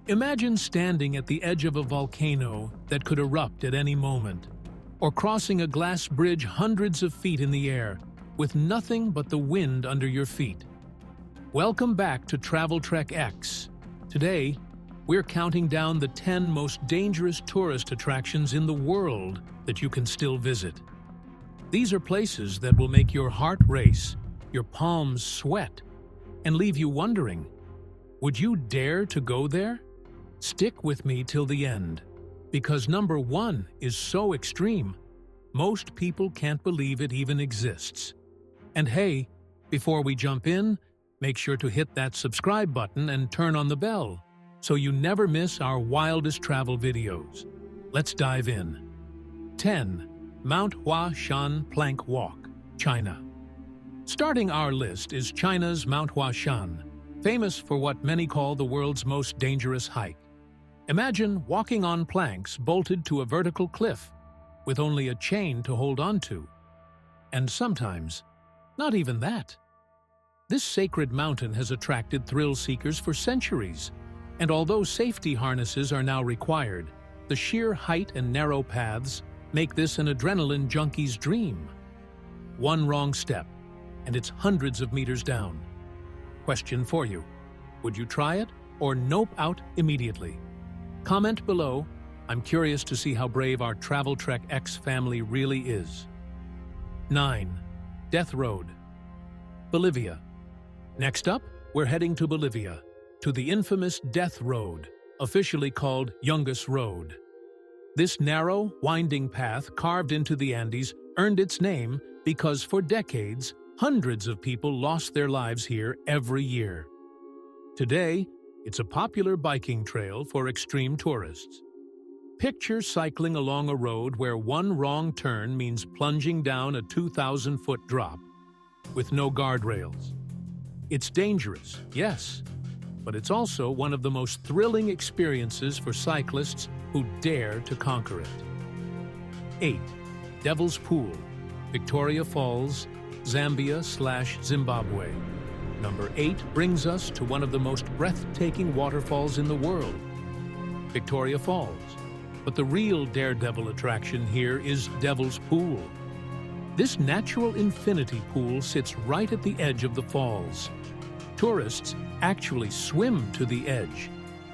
Imagine standing at the edge of a volcano that could erupt at any moment, or crossing a glass bridge hundreds of feet in the air with nothing but the wind under your feet. Welcome back to Travel Trek X. Today, we're counting down the 10 most dangerous tourist attractions in the world that you can still visit. These are places that will make your heart race, your palms sweat, and leave you wondering, would you dare to go there? Stick with me till the end, because number 1 is so extreme, most people can't believe it even exists. And hey, before we jump in, make sure to hit that subscribe button and turn on the bell, so you never miss our wildest travel videos. Let's dive in. 10. Mount Hua Shan Plank Walk, China. Starting our list is China's Mount Hua Shan, famous for what many call the world's most dangerous hike. Imagine walking on planks bolted to a vertical cliff, with only a chain to hold onto. And sometimes, not even that. This sacred mountain has attracted thrill-seekers for centuries, and although safety harnesses are now required, the sheer height and narrow paths make this an adrenaline junkie's dream. One wrong step, and it's hundreds of meters down. Question for you: would you try it or nope out immediately? Comment below. I'm curious to see how brave our Travel Trek X family really is. 9. Death Road, Bolivia. Next up, we're heading to Bolivia, to the infamous Death Road, officially called Yungas Road. This narrow, winding path carved into the Andes earned its name because for decades, hundreds of people lost their lives here every year. Today, it's a popular biking trail for extreme tourists. Picture cycling along a road where one wrong turn means plunging down a 2,000-foot drop, with no guardrails. It's dangerous, yes, but it's also one of the most thrilling experiences for cyclists who dare to conquer it. 8. Devil's Pool, Victoria Falls, Zambia/Zimbabwe. Number 8 brings us to one of the most breathtaking waterfalls in the world, Victoria Falls. But the real daredevil attraction here is Devil's Pool. This natural infinity pool sits right at the edge of the falls. Tourists actually swim to the edge,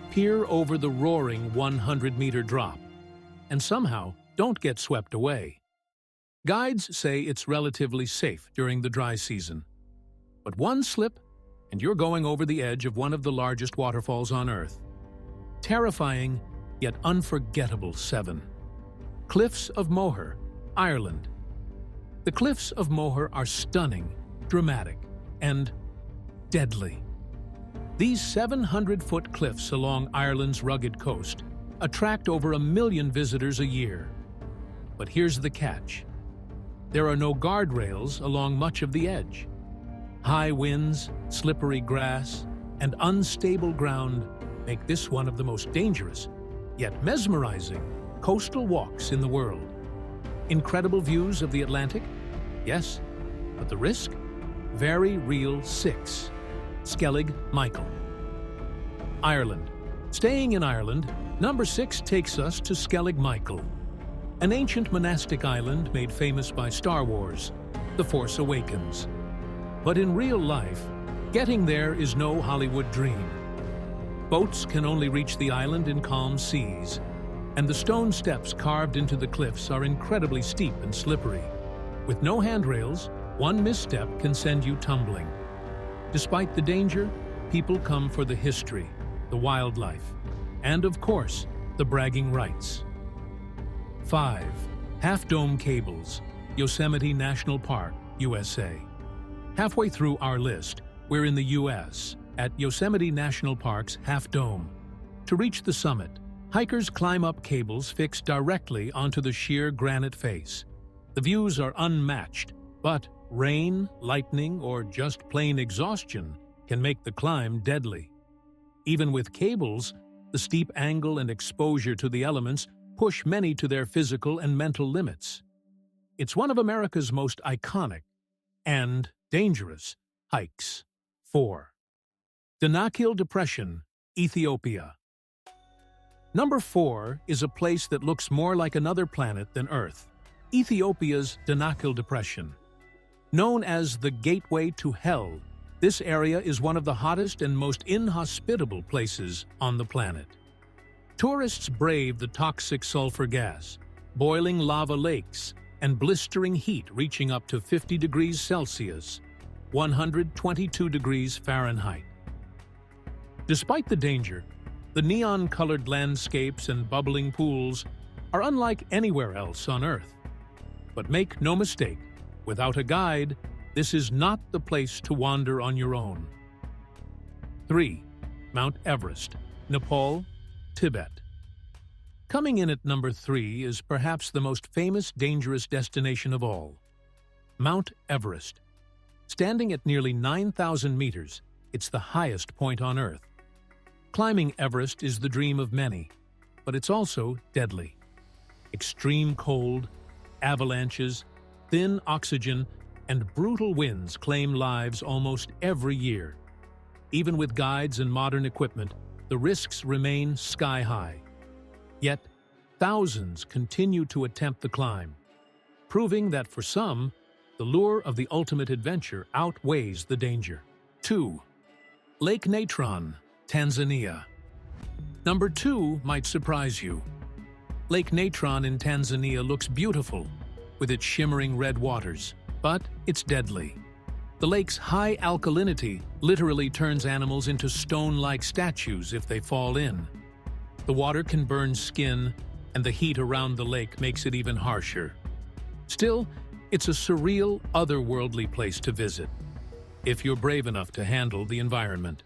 peer over the roaring 100-meter drop, and somehow don't get swept away. Guides say it's relatively safe during the dry season. But one slip, and you're going over the edge of one of the largest waterfalls on Earth. Terrifying, yet unforgettable. 7. Cliffs of Moher, Ireland. The Cliffs of Moher are stunning, dramatic, and deadly. These 700-foot cliffs along Ireland's rugged coast attract over 1 million visitors a year. But here's the catch. There are no guardrails along much of the edge. High winds, slippery grass, and unstable ground make this one of the most dangerous, yet mesmerizing, coastal walks in the world. Incredible views of the Atlantic? Yes, but the risk? Very real. 6. Skellig Michael, Ireland. Staying in Ireland, number 6 takes us to Skellig Michael, an ancient monastic island made famous by Star Wars, The Force Awakens. But in real life, getting there is no Hollywood dream. Boats can only reach the island in calm seas, and the stone steps carved into the cliffs are incredibly steep and slippery. With no handrails, one misstep can send you tumbling. Despite the danger, people come for the history, the wildlife, and of course, the bragging rights. 5. Half Dome Cables, Yosemite National Park, USA. Halfway through our list, we're in the U.S., at Yosemite National Park's Half Dome. To reach the summit, hikers climb up cables fixed directly onto the sheer granite face. The views are unmatched, but rain, lightning, or just plain exhaustion can make the climb deadly. Even with cables, the steep angle and exposure to the elements push many to their physical and mental limits. It's one of America's most iconic and dangerous hikes. 4. Danakil Depression, Ethiopia. Number 4 is a place that looks more like another planet than Earth, Ethiopia's Danakil Depression. Known as the Gateway to Hell, this area is one of the hottest and most inhospitable places on the planet. Tourists brave the toxic sulfur gas, boiling lava lakes, and blistering heat reaching up to 50 degrees Celsius, 122 degrees Fahrenheit. Despite the danger, the neon-colored landscapes and bubbling pools are unlike anywhere else on Earth. But make no mistake, without a guide, this is not the place to wander on your own. 3. Mount Everest, Nepal, Tibet. Coming in at number 3 is perhaps the most famous dangerous destination of all, Mount Everest. Standing at nearly 9,000 meters, it's the highest point on Earth. Climbing Everest is the dream of many, but it's also deadly. Extreme cold, avalanches, thin oxygen, and brutal winds claim lives almost every year. Even with guides and modern equipment, the risks remain sky-high. Yet, thousands continue to attempt the climb, proving that for some, the lure of the ultimate adventure outweighs the danger. 2. Lake Natron, Tanzania. Number 2 might surprise you. Lake Natron in Tanzania looks beautiful, with its shimmering red waters, but it's deadly. The lake's high alkalinity literally turns animals into stone-like statues if they fall in. The water can burn skin, and the heat around the lake makes it even harsher. Still, it's a surreal, otherworldly place to visit, if you're brave enough to handle the environment.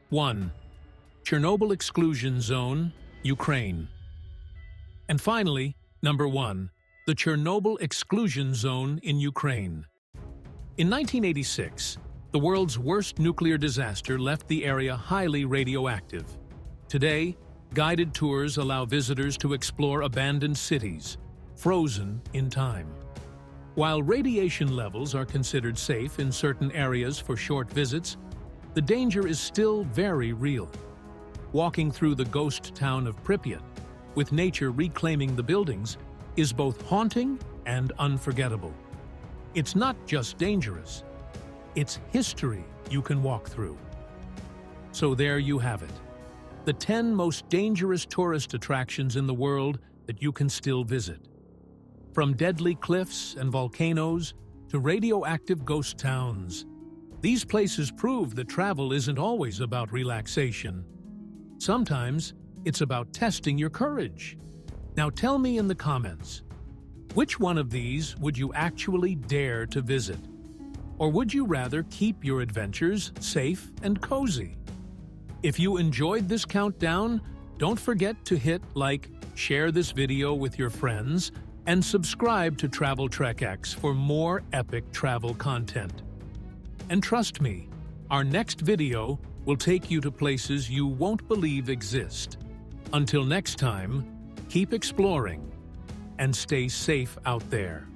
1. Chernobyl Exclusion Zone, Ukraine. And finally, number 1, the Chernobyl Exclusion Zone in Ukraine. In 1986, the world's worst nuclear disaster left the area highly radioactive. Today, guided tours allow visitors to explore abandoned cities, frozen in time. While radiation levels are considered safe in certain areas for short visits, the danger is still very real. Walking through the ghost town of Pripyat, with nature reclaiming the buildings, is both haunting and unforgettable. It's not just dangerous, it's history you can walk through. So there you have it, the 10 most dangerous tourist attractions in the world that you can still visit. From deadly cliffs and volcanoes to radioactive ghost towns, these places prove that travel isn't always about relaxation. Sometimes it's about testing your courage. Now tell me in the comments, which one of these would you actually dare to visit? Or would you rather keep your adventures safe and cozy? If you enjoyed this countdown, don't forget to hit like, share this video with your friends, and subscribe to Travel Trek X for more epic travel content. And trust me, our next video will take you to places you won't believe exist. Until next time, keep exploring and stay safe out there.